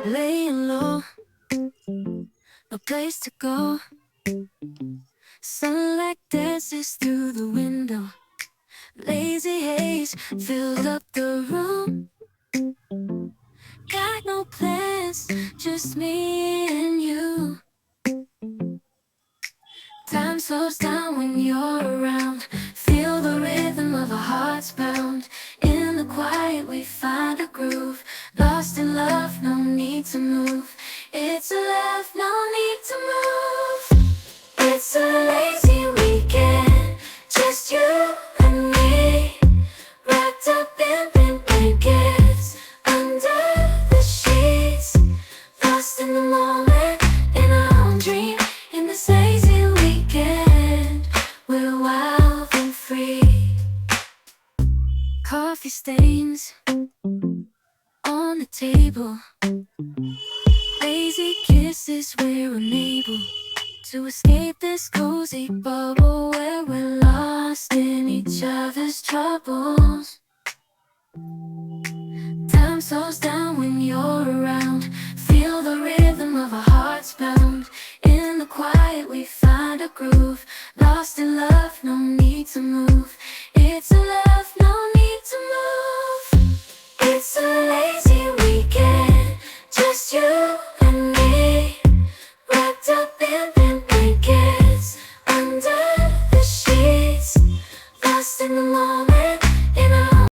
laying low, no place to go. Sunlight dances through the window. Lazy haze filled up the room. Got no plans, just me and you. Time slows down when you're around. Feel the rhythm of our hearts pound. In the quiet we find a groove. Lost in love, no need to move. It's a love, no need to move. It's a lazy weekend, just you and me. Wrapped up in pink blankets, under the sheets. Lost in the moment, in our own dream. In this lazy weekend, we're wild and free. Coffee stains on the table. Lazy kisses, we're unable to escape this cozy bubble where we're lost in each other's troubles. Time slows down when you're around. Feel the rhythm of our hearts pound. In the quiet we find a groove. Lost in love, no need to move. It's a love.